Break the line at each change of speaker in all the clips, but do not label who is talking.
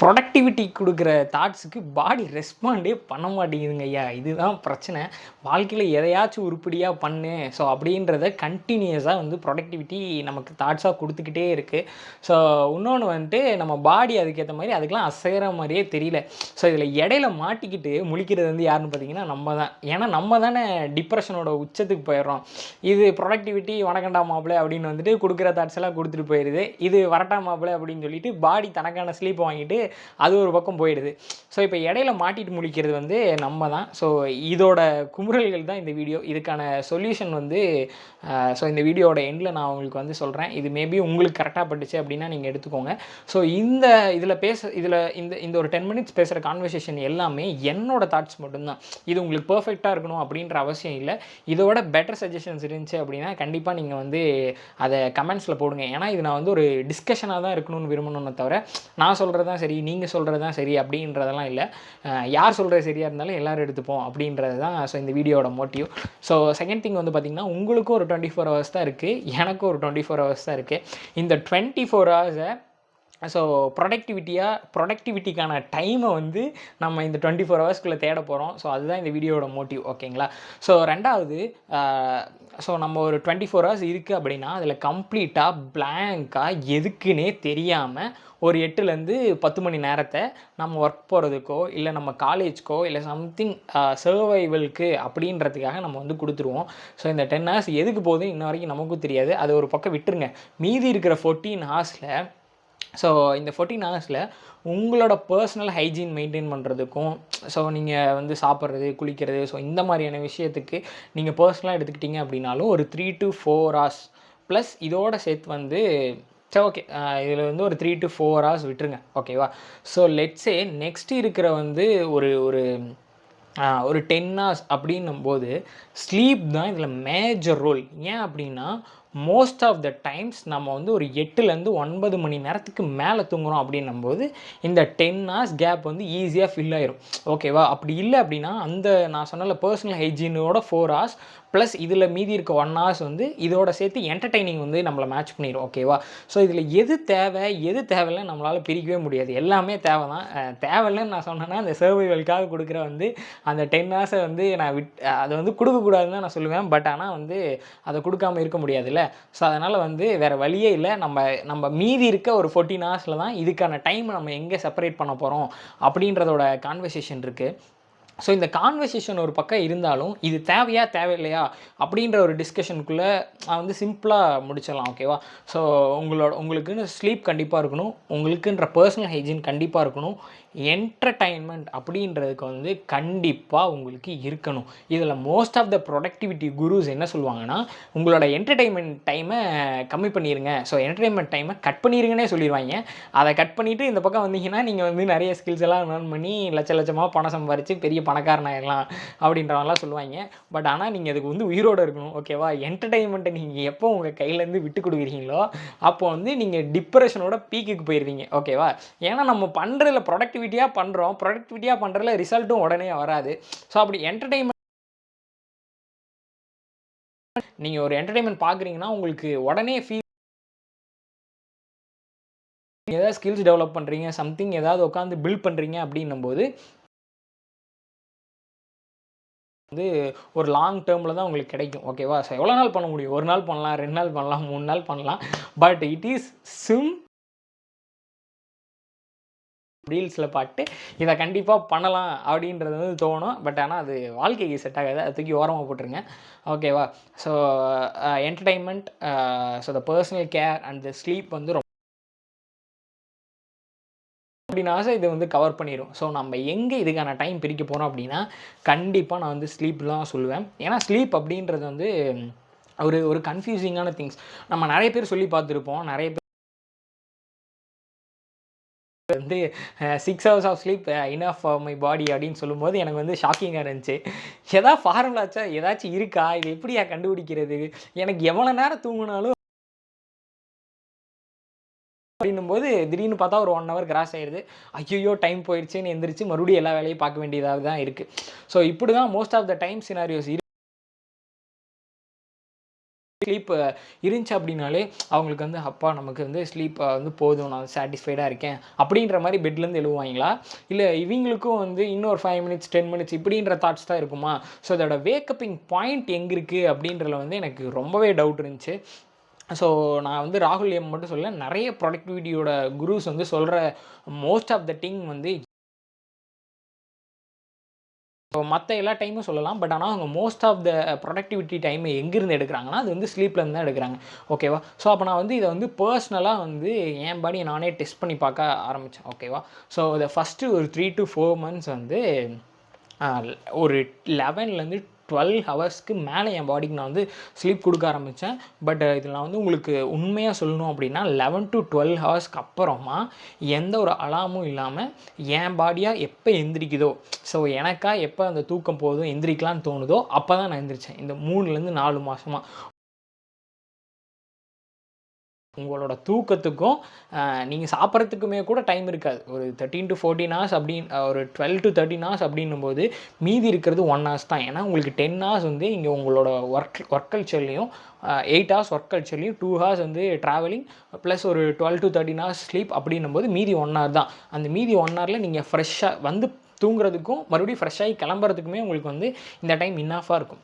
Productivity கொடுக்குற தாட்ஸுக்கு பாடி ரெஸ்பாண்டே பண்ண மாட்டேங்குதுங்க ஐயா. இதுதான் பிரச்சனை. வாழ்க்கையில் எதையாச்சும் உருப்படியாக பண்ணு ஸோ அப்படின்றத கண்டினியூஸாக வந்து ப்ரொடக்டிவிட்டி நமக்கு தாட்ஸாக கொடுத்துக்கிட்டே இருக்குது. ஸோ இன்னொன்று வந்துட்டு நம்ம பாடி அதுக்கேற்ற மாதிரி அதுக்கெலாம் அசைகிற மாதிரியே தெரியல. ஸோ இதில் இடையில மாட்டிக்கிட்டு முழிக்கிறது வந்து யாருன்னு பார்த்தீங்கன்னா நம்ம தான். ஏன்னா நம்ம தானே டிப்ரெஷனோட உச்சத்துக்கு போயிடுறோம். இது ப்ரொடக்டிவிட்டி வணக்கண்டா மாப்பிள்ளை அப்படின்னு வந்துட்டு கொடுக்குற தாட்ஸ் எல்லாம் கொடுத்துட்டு போயிடுது. இது வரட்டா மாப்பிள்ளை அப்படின்னு சொல்லிட்டு பாடி தனக்கான ஸ்லீப் வாங்கிட்டு அது ஒரு பக்கம் போயிடுது. ஸோ இப்போ இடையில மாட்டிட்டு முழிக்கிறது வந்து நம்ம தான். ஸோ இதோட குமுறல்கள் தான் இந்த வீடியோ. இதுக்கான சொல்யூஷன் வந்து ஸோ இந்த வீடியோட எண்டில் நான் உங்களுக்கு வந்து சொல்கிறேன். இது மேபி உங்களுக்கு கரெக்டாக பட்டுச்சு அப்படின்னா நீங்கள் எடுத்துக்கோங்க. ஸோ இந்த ஒரு 10 மினிட்ஸ் பேசுகிற கான்வர்சேஷன் எல்லாமே என்னோட தாட்ஸ் மட்டும்தான். இது உங்களுக்கு பர்ஃபெக்டாக இருக்கணும் அப்படின்ற அவசியம் இல்லை. இதோட பெட்டர் சஜஷன்ஸ் இருந்துச்சு அப்படின்னா கண்டிப்பாக நீங்கள் வந்து அதை கமெண்ட்ஸில் போடுங்க. ஏன்னா இது நான் வந்து ஒரு டிஸ்கஷனாக தான் இருக்கணும்னு விரும்பணும்னு தவிர நான் சொல்கிறது தான் சரி நீங்கள் சொல்கிறது தான் சரி அப்படின்றதெல்லாம் இல்லை. யார் சொல்கிறது சரியாக இருந்தாலும் எல்லோரும் எடுத்துப்போம் அப்படின்றது தான் ஸோ இந்த வீடியோட மோட்டிவ். ஸோ செகண்ட் திங் வந்து பார்த்திங்கன்னா உங்களுக்கும் ஒரு 24 ஹவர்ஸ் தான் இருக்குது, எனக்கும் ஒரு 24 ஹவர்ஸ் தான் இருக்குது. இந்த 24 ஹவர்ஸை ஸோ ப்ரொடக்டிவிட்டிக்கான டைமை வந்து நம்ம இந்த 24 ஹவர்ஸ்க்குள்ளே தேட போகிறோம். ஸோ அதுதான் இந்த வீடியோட மோட்டிவ். ஓகேங்களா? ஸோ ரெண்டாவது ஸோ நம்ம ஒரு 24 ஹவர்ஸ் இருக்குது அப்படின்னா அதில் கம்ப்ளீட்டாக பிளாங்காக எதுக்குன்னே தெரியாமல் ஒரு 8லேருந்து 10 மணி நேரத்தை நம்ம ஒர்க் போகிறதுக்கோ இல்லை நம்ம காலேஜ்க்கோ இல்லை சம்திங் சர்வைவலுக்கு அப்படின்றதுக்காக நம்ம வந்து கொடுத்துருவோம். ஸோ இந்த 10 ஹவர்ஸ் எதுக்கு போகுது இன்ன வரைக்கும் நமக்கும் தெரியாது. அது ஒரு பக்கம் விட்டுருங்க. மீதி இருக்கிற 14 ஹவர்ஸில் ஸோ இந்த 14 ஹவர்ஸில் உங்களோட பர்சனல் ஹைஜீன் மெயின்டைன் பண்ணுறதுக்கும் ஸோ நீங்கள் வந்து சாப்பிட்றது குளிக்கிறது ஸோ இந்த மாதிரியான விஷயத்துக்கு நீங்கள் பர்சனலாக எடுத்துக்கிட்டிங்க அப்படின்னாலும் ஒரு 3 to 4 ஹவர்ஸ் ப்ளஸ் இதோட சேர்த்து வந்து சரி ஓகே இதில் வந்து ஒரு 3 to 4 ஹவர்ஸ் விட்டுருங்க. ஓகேவா? ஸோ லெட்ஸே நெக்ஸ்ட் இருக்கிற வந்து ஒரு 10 ஹவர்ஸ் அப்படின்னும்போது ஸ்லீப் தான் இதில் மேஜர் ரோல். ஏன் அப்படின்னா மோஸ்ட் ஆஃப் த டைம்ஸ் நம்ம வந்து ஒரு 8லேருந்து 9 மணி நேரத்துக்கு மேலே தூங்குகிறோம் அப்படின்னும்போது இந்த 10 ஹவர்ஸ் கேப் வந்து ஈஸியாக ஃபில் ஆயிரும். ஓகேவா? அப்படி இல்லை அப்படின்னா அந்த நான் சொன்னல பர்சனல் ஹைஜீனோட 4 ஹவர்ஸ் ப்ளஸ் இதில் மீதி இருக்க 1 ஹவர்ஸ் வந்து இதோட சேர்த்து என்டர்டெய்னிங் வந்து நம்மளை மேட்ச் பண்ணிடும். ஓகேவா? ஸோ இதில் எது தேவை எது தேவையில்லை நம்மளால் பிரிக்கவே முடியாது. எல்லாமே தேவை தான். தேவையில்லைன்னு நான் சொன்னேன்னா அந்த சர்வைவலுக்காக கொடுக்குற வந்து அந்த 10 ஹவர்ஸை வந்து நான் அதை வந்து கொடுக்கக்கூடாதுன்னு தான் நான் சொல்லுவேன். பட் ஆனால் வந்து அதை கொடுக்காமல் இருக்க முடியாதுல்ல. ஸோ அதனால் வந்து வேறு வழியே இல்லை. நம்ம மீதி இருக்க ஒரு 14 ஹவர்ஸில் தான் இதுக்கான டைம் நம்ம எங்கே செப்பரேட் பண்ண போகிறோம் அப்படின்றதோட கான்வர்சேஷன் இருக்குது. ஸோ இந்த கான்வர்சேஷன் ஒரு பக்கம் இருந்தாலும் இது தேவையா தேவையில்லையா அப்படின்ற ஒரு டிஸ்கஷனுக்குள்ளே வந்து சிம்பிளாக முடிச்சிடலாம். ஓகேவா? ஸோ உங்களுக்குன்னு ஸ்லீப் கண்டிப்பாக இருக்கணும், உங்களுக்குன்ற பர்சனல் ஹைஜீன் கண்டிப்பாக இருக்கணும், என்டர்டைன்மெண்ட் அப்படின்றதுக்கு வந்து கண்டிப்பாக உங்களுக்கு இருக்கணும். இதில் மோஸ்ட் ஆஃப் த ப்ரொடக்டிவிட்டி குருஸ் என்ன சொல்லுவாங்கன்னா உங்களோட என்டர்டைன்மெண்ட் டைமை கம்மி பண்ணிடுங்க, ஸோ என்டர்டைன்மெண்ட் டைமை கட் பண்ணிடுங்கன்னே சொல்லிடுவாங்க. அதை கட் பண்ணிவிட்டு இந்த பக்கம் வந்தீங்கன்னா நீங்கள் வந்து நிறைய ஸ்கில்ஸ் எல்லாம் லேர்ன் பண்ணி லட்சமாக பணம் சம்பாரித்து பெரிய பணக்காரனாயிடலாம் அப்படின்றவங்களாம் சொல்லுவாங்க. பட் ஆனால் நீங்கள் அதுக்கு வந்து உயிரோடு இருக்கணும். ஓகேவா? என்டர்டைன்மெண்ட்டை நீங்கள் எப்போ உங்கள் கையிலேருந்து விட்டு கொடுக்குறீங்களோ அப்போ வந்து நீங்கள் டிப்ரெஷனோட பீக்குக்கு போயிடுவீங்க. ஓகேவா? ஏன்னா நம்ம பண்ணுறதுல ப்ரொடக்டிவிட்டியாக பண்ணுறதுல ரிசல்ட்டும் உடனே வராது. ஸோ அப்படி என்டர்டைன்மெண்ட் நீங்கள் ஒரு என்டர்டைன்மெண்ட் பார்க்குறீங்கன்னா உங்களுக்கு உடனே ஏதாவது ஸ்கில்ஸ் டெவலப் பண்ணுறீங்க, சம்திங் ஏதாவது உட்காந்து பில்ட் பண்ணுறீங்க அப்படின்னும்போது வந்து ஒரு லாங் டேர்மில் தான் உங்களுக்கு கிடைக்கும். ஓகேவா? ஸோ எவ்வளோ நாள் பண்ண முடியும்? 1 நாள் பண்ணலாம், 2 நாள் பண்ணலாம், 3 நாள் பண்ணலாம். பட் இட் இஸ் ரீல்ஸில் பாட்டு இதை கண்டிப்பாக பண்ணலாம் அப்படின்றது வந்து தோணும். பட் ஆனால் அது வாழ்க்கைக்கு செட் ஆகாது. அது தூக்கி ஓரமாக போட்டுருங்க. ஓகேவா? So entertainment, so the personal care and the sleep வந்து அப்படின்னா இது வந்து கவர் பண்ணிடும். ஸோ நம்ம எங்கே இதுக்கான டைம் பிரிக்க போகிறோம் அப்படின்னா கண்டிப்பாக நான் வந்து ஸ்லீப் தான் சொல்லுவேன். ஏன்னா ஸ்லீப் அப்படின்றது வந்து ஒரு கன்ஃபியூசிங்கான திங்ஸ். நம்ம நிறைய பேர் சொல்லி பார்த்துருப்போம். நிறைய பேர் வந்து 6 hours of sleep enough for my body அப்படின்னு சொல்லும்போது எனக்கு வந்து ஷாக்கிங்காக இருந்துச்சு. ஏதாவது ஃபார்முலாச்சா ஏதாச்சும் இருக்கா? இது எப்படியா கண்டுபிடிக்கிறது? எனக்கு எவ்வளோ நேரம் தூங்கினாலும் அப்படின்னும்போது திடீர்னு பார்த்தா ஒரு 1 hour கிராஸ் ஆயிடுது. ஐயோ டைம் போயிடுச்சுன்னு எந்திரிச்சு மறுபடியும் எல்லா வேலையும் பார்க்க வேண்டியதாக தான் இருக்குது. ஸோ இப்படி தான் most of the time scenarios sleep இருந்துச்சு அப்படின்னாலே அவங்களுக்கு வந்து அப்பா நமக்கு வந்து ஸ்லீப் வந்து போதும், நான் சாட்டிஸ்ஃபைடாக இருக்கேன் அப்படின்ற மாதிரி பெட்லேருந்து எழுவாங்களா, இல்லை இவங்களுக்கும் வந்து இன்னொரு 5 மினிட்ஸ் 10 மினிட்ஸ் இப்படின்ற தாட்ஸ் தான் இருக்குமா? ஸோ அதோட வேக்கப்பிங் பாயிண்ட் எங்கே இருக்குது அப்படின்றதுல வந்து எனக்கு ரொம்பவே டவுட் இருந்துச்சு. ஸோ நான் வந்து ராகுல் எம் மட்டும் சொல்ல, நிறைய ப்ரொடக்டிவிட்டியோட குருஸ் வந்து சொல்கிற மோஸ்ட் ஆஃப் த திங் வந்து மற்ற எல்லா டைமும் சொல்லலாம். பட் ஆனால் அவங்க most of the productivity time எங்கேருந்து எடுக்கிறாங்கன்னா, அது வந்து ஸ்லீப்லேருந்து தான் எடுக்கிறாங்க. ஓகேவா? ஸோ அப்போ நான் வந்து இதை வந்து பர்சனலாக வந்து என் பாடியை நானே டெஸ்ட் பண்ணி பார்க்க ஆரம்பித்தேன். ஓகேவா? ஸோ இதை ஃபஸ்ட்டு ஒரு 3 to 4 மந்த்ஸ் வந்து ஒரு 11லேருந்து 12 ஹவர்ஸ்க்கு மேலே என் பாடிக்கு நான் வந்து ஸ்லீப் கொடுக்க ஆரம்பித்தேன். பட் இதில் நான் வந்து உங்களுக்கு உண்மையாக சொல்லணும் அப்படின்னா 11 to 12 ஹவர்ஸ்க்கு அப்புறமா எந்த ஒரு அலாமும் இல்லாமல் என் பாடியாக எப்போ எந்திரிக்குதோ, ஸோ எனக்கா எப்போ அந்த தூக்கம் போதும் எந்திரிக்கலான்னு தோணுதோ அப்போ தான் நான் எந்திரிச்சேன். இந்த 3லேருந்து 4 மாதமாக உங்களோட தூக்கத்துக்கும் நீங்கள் சாப்பிட்றதுக்குமே கூட டைம் இருக்காது. ஒரு 13 to 14 ஹார்ஸ் அப்படின்னு ஒரு 12 to 13 ஹார்ஸ் அப்படின்னும்போது மீதி இருக்கிறது 1 ஹார்ஸ் தான். ஏன்னா உங்களுக்கு 10 ஹார்ஸ் வந்து இங்கே உங்களோட ஒர்க் கல்ச்சர்லேயும் 8 ஹார்ஸ் ஒர்க் கல்ச்சர்லேயும் 2 ஹார்ஸ் வந்து ட்ராவலிங் ப்ளஸ் ஒரு 12 to 13 ஹார்ஸ் ஸ்லீப் அப்படின்னும்போது மீதி 1 ஹவர் தான். அந்த மீதி 1 ஹவரில் நீங்கள் ஃப்ரெஷ்ஷாக வந்து தூங்குறதுக்கும் மறுபடியும் ஃப்ரெஷ்ஷாகி கிளம்புறதுக்குமே உங்களுக்கு வந்து இந்த டைம் இன்னாஃபாக இருக்கும்.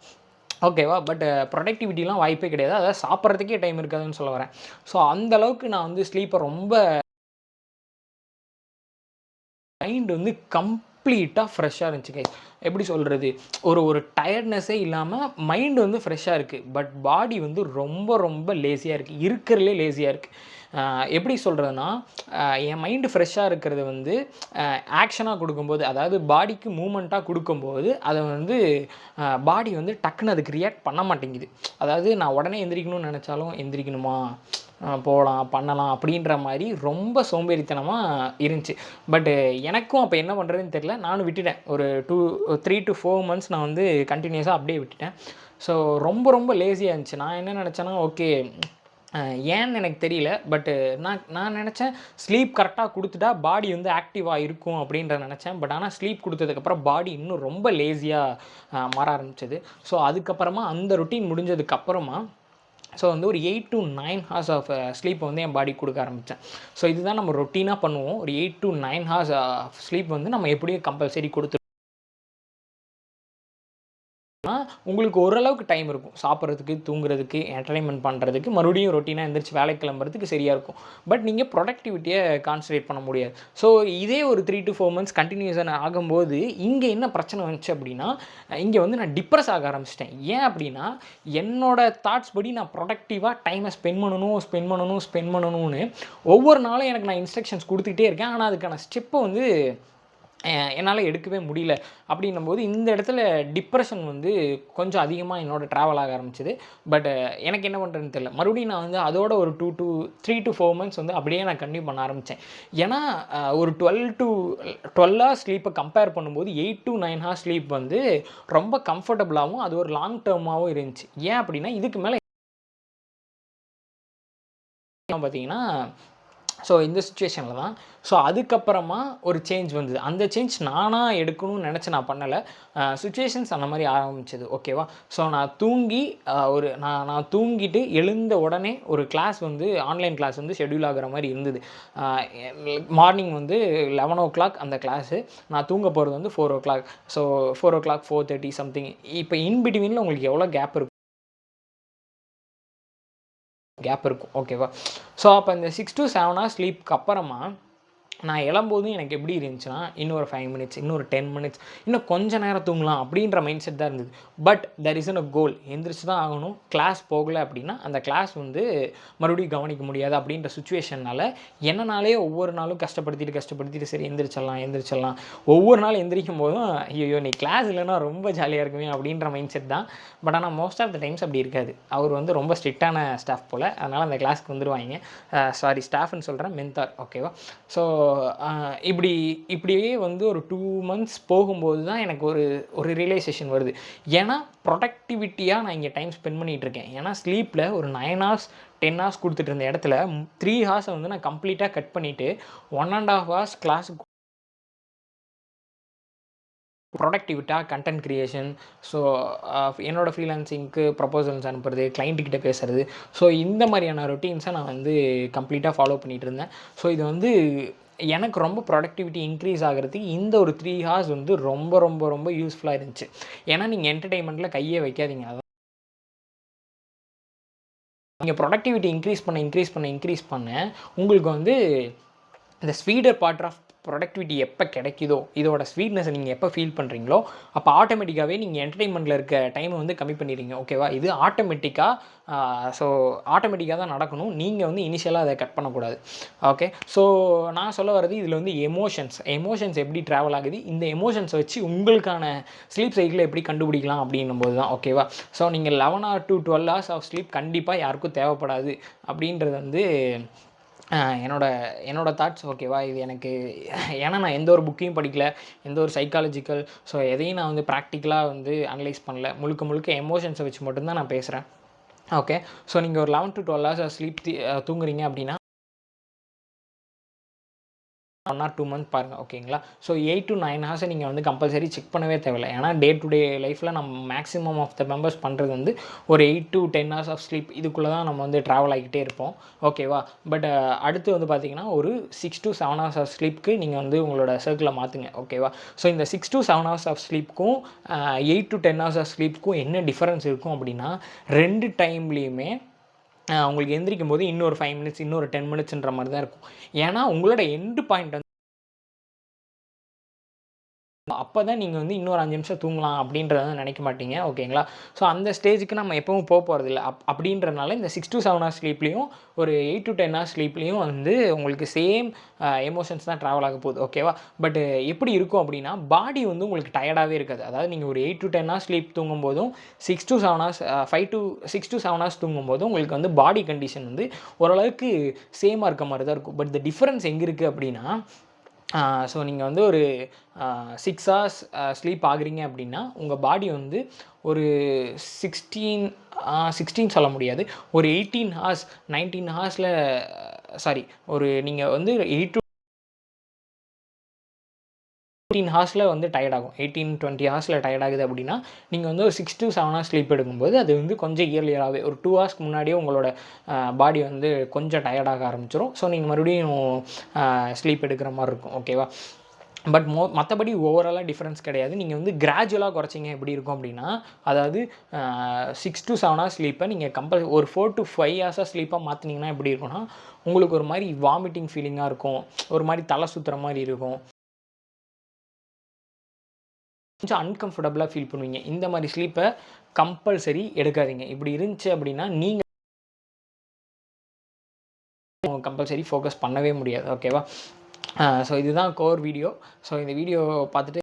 ஓகேவா? பட் ப்ரொடக்டிவிட்டிலாம் வாய்ப்பே கிடையாது. அதாவது சாப்பிட்றதுக்கே டைம் இருக்காதுன்னு சொல்ல வரேன். ஸோ அந்தளவுக்கு நான் வந்து ஸ்லீப்பை ரொம்ப மைண்ட் வந்து கம்ப்ளீட்டாக ஃப்ரெஷ்ஷாக இருந்துச்சு கைஸ். எப்படி சொல்கிறது, ஒரு டயர்ட்னஸே இல்லாமல் மைண்டு வந்து ஃப்ரெஷ்ஷாக இருக்குது. பட் பாடி வந்து ரொம்ப ரொம்ப லேசியாக இருக்குது, இருக்கிறதுலே லேசியாக இருக்குது. எப்படி சொல்கிறதுனா, என் மைண்டு ஃப்ரெஷ்ஷாக இருக்கிறது வந்து ஆக்ஷனாக கொடுக்கும்போது, அதாவது பாடிக்கு மூமெண்ட்டாக கொடுக்கும்போது அதை வந்து பாடி வந்து டக்குன்னு அதுக்கு ரியாக்ட் பண்ண மாட்டேங்குது. அதாவது நான் உடனே எந்திரிக்கணும்னு நினச்சாலும் எந்திரிக்கணுமா, போகலாம் பண்ணலாம் அப்படின்ற மாதிரி ரொம்ப சோம்பேறித்தனமாக இருந்துச்சு. பட்டு எனக்கும் அப்போ என்ன பண்ணுறதுன்னு தெரில, நானும் விட்டுட்டேன். ஒரு 3 to 4 மந்த்ஸ் நான் வந்து கண்டினியூஸாக அப்படியே விட்டுட்டேன். ஸோ ரொம்ப ரொம்ப லேசியாக இருந்துச்சு. நான் என்ன நினச்சேன்னா, ஓகே ஏன்னு எனக்கு தெரியல. பட்டு நான் நினச்சேன் ஸ்லீப் கரெக்டாக கொடுத்துட்டா பாடி வந்து ஆக்டிவாக இருக்கும் அப்படின்ற நினச்சேன். பட் ஆனால் ஸ்லீப் கொடுத்ததுக்கப்புறம் பாடி இன்னும் ரொம்ப லேசியாக மாற ஆரம்பிச்சது. ஸோ அதுக்கப்புறமா அந்த ரொட்டீன் முடிஞ்சதுக்கப்புறமா ஸோ வந்து ஒரு 8 to 9 ஹார்ஸ் ஆஃப் ஸ்லீப் வந்து என் பாடிக்கு கொடுக்க ஆரம்பித்தேன். ஸோ இதுதான் நம்ம ரொட்டீனாக பண்ணுவோம். ஒரு 8 to 9 ஹார்ஸ் ஸ்லீப் வந்து நம்ம எப்படியும் கம்பல்சரி கொடுத்து உங்களுக்கு ஓரளவுக்கு டைம் இருக்கும் சாப்பிட்றதுக்கு, தூங்குறதுக்கு, என்டர்டைன்மெண்ட் பண்ணுறதுக்கு, மறுபடியும் ரொட்டீனாக எந்திரிச்சு வேலைக்கு கிளம்புறதுக்கு சரியாக இருக்கும். பட் நீங்கள் ப்ரொடக்டிவிட்டியை கான்சன்ட்ரேட் பண்ண முடியாது. ஸோ இதே ஒரு 3 to 4 மந்த்ஸ் கண்டினியூஸாக ஆகும்போது இங்கே என்ன பிரச்சனை வந்துச்சு அப்படின்னா, இங்கே வந்து நான் டிப்ரெஸ் ஆக ஆரம்பிச்சிட்டேன். ஏன் அப்படின்னா, என்னோடய தாட்ஸ் படி நான் ப்ரொடக்டிவாக டைமை ஸ்பெண்ட் பண்ணணும்னு ஒவ்வொரு நாளும் எனக்கு நான் இன்ஸ்ட்ரக்ஷன்ஸ் கொடுத்துக்கிட்டே இருக்கேன். ஆனால் அதுக்கான ஸ்டெப்பை வந்து என்னால் எடுக்கவே முடியல. அப்படின்னும்போது இந்த இடத்துல டிப்ரெஷன் வந்து கொஞ்சம் அதிகமாக என்னோட ட்ராவல் ஆக ஆரம்பிச்சது. பட் எனக்கு என்ன பண்ணுறதுன்னு தெரியல. மறுபடியும் நான் வந்து அதோட ஒரு 3 to 4 மந்த்ஸ் வந்து அப்படியே நான் கன்டினியூ பண்ண ஆரம்பித்தேன். ஏன்னா ஒரு 12 ஹார்ஸ் ஸ்லீப்பை கம்பேர் பண்ணும்போது 8 to 9 ஹார்ஸ் ஸ்லீப் வந்து ரொம்ப கம்ஃபர்டபுளாகவும் அது ஒரு லாங் டேர்மாகவும் இருந்துச்சு. ஏன் அப்படின்னா, இதுக்கு மேலே பார்த்தீங்கன்னா, ஸோ இந்த சிச்சுவேஷனில் தான். ஸோ அதுக்கப்புறமா ஒரு சேஞ்ச் வந்தது. அந்த சேஞ்ச் நானாக எடுக்கணும்னு நினச்சி நான் பண்ணலை. சிச்சுவேஷன்ஸ் அந்த மாதிரி ஆரம்பிச்சது. ஓகேவா? ஸோ நான் தூங்கி நான் தூங்கிட்டு எழுந்த உடனே ஒரு கிளாஸ் வந்து ஆன்லைன் கிளாஸ் வந்து ஷெட்யூல் ஆகிற மாதிரி இருந்தது. மார்னிங் வந்து 11 o'clock அந்த கிளாஸு. நான் தூங்க போகிறது வந்து 4 o'clock. So 4 o'clock 4:30 something. இப்போ இன்பிட்வீனில் உங்களுக்கு எவ்வளோ கேப் இருக்கும்? ஓகேவா? ஸோ அப்போ இந்த 6 to 7 ஹவர்ஸ் ஸ்லீப்க்கு அப்புறமா நான் எழும்போதும் எனக்கு எப்படி இருந்துச்சுன்னா, இன்னொரு 5 மினிட்ஸ், இன்னொரு 10 மினிட்ஸ், இன்னும் கொஞ்சம் நேரம் தூங்கலாம் அப்படின்ற மைண்ட் செட் தான் இருந்தது. பட் தெர் இஸ் அ கோல். எந்திரிச்சு தான் ஆகணும். கிளாஸ் போகலை அப்படின்னா அந்த கிளாஸ் வந்து மறுபடியும் கவனிக்க முடியாது அப்படின்ற சுச்சுவேஷனால் என்னனாலே ஒவ்வொரு நாளும் கஷ்டப்படுத்திட்டு சரி எந்திரிச்சிடலாம். ஒவ்வொரு நாள் எந்திரிக்கும் போதும் ஐயோ நீ கிளாஸ் இல்லைன்னா ரொம்ப ஜாலியாக இருக்குமே அப்படின்ற மைண்ட் செட் தான். பட் ஆனால் மோஸ்ட் ஆஃப் த டைம்ஸ் அப்படி இருக்காது. அவர் வந்து ரொம்ப ஸ்ட்ரிக்டான ஸ்டாஃப் போல். அதனால் அந்த கிளாஸ்க்கு வந்துடுவாங்க. ஸ்டாஃப்னு சொல்கிறேன், மென்டார். ஓகேவா? ஸோ இப்படியே வந்து ஒரு 2 மந்த்ஸ் போகும்போது தான் எனக்கு ஒரு ரியலைசேஷன் வருது. ஏன்னா ப்ரொடக்டிவிட்டியாக நான் இங்கே டைம் ஸ்பெண்ட் பண்ணிகிட்ருக்கேன். ஏன்னா ஸ்லீப்பில் ஒரு 9 ஹார்ஸ் 10 ஹார்ஸ் கொடுத்துட்டு இருந்த இடத்துல 3 ஹார்ஸை வந்து நான் கம்ப்ளீட்டாக கட் பண்ணிவிட்டு 1.5 ஹார்ஸ் கிளாஸுக்கு ப்ரொடக்டிவிட்டாக கண்டென்ட் க்ரியேஷன், ஸோ என்னோடய ஃப்ரீலான்சிங்க்கு ப்ரப்போசல்ஸ் அனுப்புறது, கிளைண்ட்டுக்கிட்ட பேசுகிறது, ஸோ இந்த மாதிரியான ரொட்டீன்ஸை நான் வந்து கம்ப்ளீட்டாக ஃபாலோ பண்ணிகிட்டு இருந்தேன். ஸோ இது வந்து எனக்கு ரொம்ப ப்ரொடக்டிவிட்டி இன்க்ரீஸ் ஆகிறதுக்கு இந்த ஒரு 3 ஹார்ஸ் வந்து ரொம்ப ரொம்ப ரொம்ப யூஸ்ஃபுல்லாக இருந்துச்சு. ஏன்னா நீங்கள் என்டர்டெயின்மெண்ட்டில் கையே வைக்காதீங்க. அதான் நீங்கள் ப்ரொடக்டிவிட்டி இன்க்ரீஸ் பண்ண உங்களுக்கு வந்து இந்த ஸ்வீடர் பார்ட் ஆஃப் ப்ரொடக்டிவிட்டி எப்போ கிடைக்குதோ, இதோட ஸ்வீட்னஸை நீங்கள் எப்போ ஃபீல் பண்ணுறீங்களோ, அப்போ ஆட்டோமேட்டிக்காகவே நீங்கள் என்டர்டெயின்மெண்ட்டில் இருக்க டைமை வந்து கம்மி பண்ணிடுறீங்க. ஓகேவா? இது ஆட்டோமேட்டிக்காக தான் நடக்கணும். நீங்கள் வந்து இனிஷியலாக அதை கட் பண்ணக்கூடாது. ஓகே. ஸோ நான் சொல்ல வர்றது இதில் வந்து எமோஷன்ஸ் எப்படி ட்ராவல் ஆகுது, இந்த எமோஷன்ஸை வச்சு உங்களுக்கான ஸ்லீப் சைக்கிளை எப்படி கண்டுபிடிக்கலாம் அப்படின்னும் போது தான். ஓகேவா? ஸோ நீங்கள் 11 hours to 12 hours of sleep கண்டிப்பாக யாருக்கும் தேவைப்படாது அப்படின்றது வந்து என்னோட தாட்ஸ். ஓகேவா? இது எனக்கு ஏன்னா நான் எந்த ஒரு புக்கையும் படிக்கல, எந்த ஒரு சைக்காலஜிக்கல் ஸோ எதையும் நான் வந்து ப்ராக்டிக்கலாக வந்து அனலைஸ் பண்ணல. முழுக்க எமோஷன்ஸை வச்சு மட்டும்தான் நான் பேசுகிறேன். ஓகே. ஸோ நீங்கள் ஒரு 11 to 12 hours ஸ்லீப் தூங்குறீங்க அப்படின்னா 1 or 2 months பாருங்கள். ஓகேங்களா? ஸோ 8 to 9 hours நீங்கள் வந்து கம்பல்சரி செக் பண்ணவே தேவையில்லை. ஏன்னா டே டு டே லைஃப்பில் நம்ம மேக்ஸிமம் ஆஃப் த மெம்பர்ஸ் பண்ணுறது வந்து ஒரு 8 to 10 hours ஆஃப் ஸ்லீப் இதுக்குள்ளே தான் நம்ம வந்து ட்ராவல் ஆகிக்கிட்டே இருப்போம். ஓகேவா? பட் அடுத்து வந்து பார்த்திங்கன்னா ஒரு 6 to 7 hours ஆஃப் ஸ்லீப்புக்கு நீங்கள் வந்து உங்களோட சர்க்கிளை மாற்றுங்க. ஓகேவா? ஸோ இந்த 6 to 7 hours ஆஃப் ஸ்லீப்புக்கும் 8 to 10 hours ஆஃப் ஸ்லீப்புக்கும் என்ன டிஃபரன்ஸ் இருக்கும் அப்படின்னா, 2 டைம்லேயுமே உங்களுக்கு எந்திரிக்கும் போது இன்னொரு 5 minutes இன்னொரு 10 minutesன்ற மாதிரி தான் இருக்கும். ஏன்னா உங்களோட எண்டு பாயிண்ட் அப்போ தான் நீங்கள் வந்து இன்னொரு 5 நிமிஷம் தூங்கலாம் அப்படின்றத நினைக்க மாட்டீங்க. ஓகேங்களா? ஸோ அந்த ஸ்டேஜுக்கு நம்ம எப்பவும் போகிறதில்ல. அப்படின்றனால இந்த 6 to 7 hours ஸ்லீப்லேயும் ஒரு 8 to 10 hours ஸ்லீப்லேயும் வந்து உங்களுக்கு சேம் எமோஷன்ஸ் தான் ட்ராவல் ஆக போகுது. ஓகேவா? பட் எப்படி இருக்கும் அப்படின்னா, பாடி வந்து உங்களுக்கு டயர்டாகவே இருக்காது. அதாவது நீங்கள் ஒரு 8 to 10 hours sleep தூங்கும்போதும் 6 to 7 hours 5 to 6 to 7 hours தூங்கும்போதும் உங்களுக்கு வந்து பாடி கண்டிஷன் வந்து ஓரளவுக்கு சேமாக இருக்க மாதிரி தான் இருக்கும். பட் இந்த டிஃப்ரென்ஸ் எங்கே இருக்குது அப்படின்னா, ஸோ நீங்கள் வந்து ஒரு 6 hours ஸ்லீப் ஆகுறீங்க அப்படின்னா, உங்கள் பாடி வந்து ஒரு 16 சொல்ல முடியாது, ஒரு 18 hours 19 hours ஒரு நீங்கள் வந்து 8 to 18 hours வந்து டயர்ட் ஆகும். 18-20 hours டயர்ட் ஆகுது அப்படின்னா, நீங்கள் வந்து ஒரு 6 to 7 hours ஸ்லீப் எடுக்கும்போது அது வந்து கொஞ்சம் இயர்லியராகவே ஒரு 2 hours முன்னாடியே உங்களோட பாடி வந்து கொஞ்சம் டயர்டாக ஆரம்பிச்சிடும். ஸோ நீங்கள் மறுபடியும் ஸ்லீப் எடுக்கிற மாதிரி இருக்கும். ஓகேவா? பட் மற்றபடி ஓவராலாக டிஃப்ரென்ஸ் கிடையாது. நீங்கள் வந்து கிராஜுவலாக குறைச்சிங்க எப்படி இருக்கும் அப்படின்னா, அதாவது 6 to 7 hours ஸ்லீப்பை நீங்கள் ஒரு 4 to 5 hours ஸ்லீப்பாக மாற்றினீங்கன்னா எப்படி இருக்கும்னா, உங்களுக்கு ஒரு மாதிரி வாமிட்டிங் ஃபீலிங்காக இருக்கும், ஒரு மாதிரி தலை சுற்றுற மாதிரி இருக்கும், கொஞ்சம் அன்கம்ஃபர்டபுளாக ஃபீல் பண்ணுவீங்க. இந்த மாதிரி ஸ்லீப்பை கம்பல்சரி எடுக்காதீங்க. இப்படி இருந்துச்சு அப்படின்னா நீங்கள் கம்பல்சரி ஃபோக்கஸ் பண்ணவே முடியாது. ஓகேவா? ஸோ இதுதான் கோர் வீடியோ. ஸோ இந்த வீடியோ பார்த்துட்டு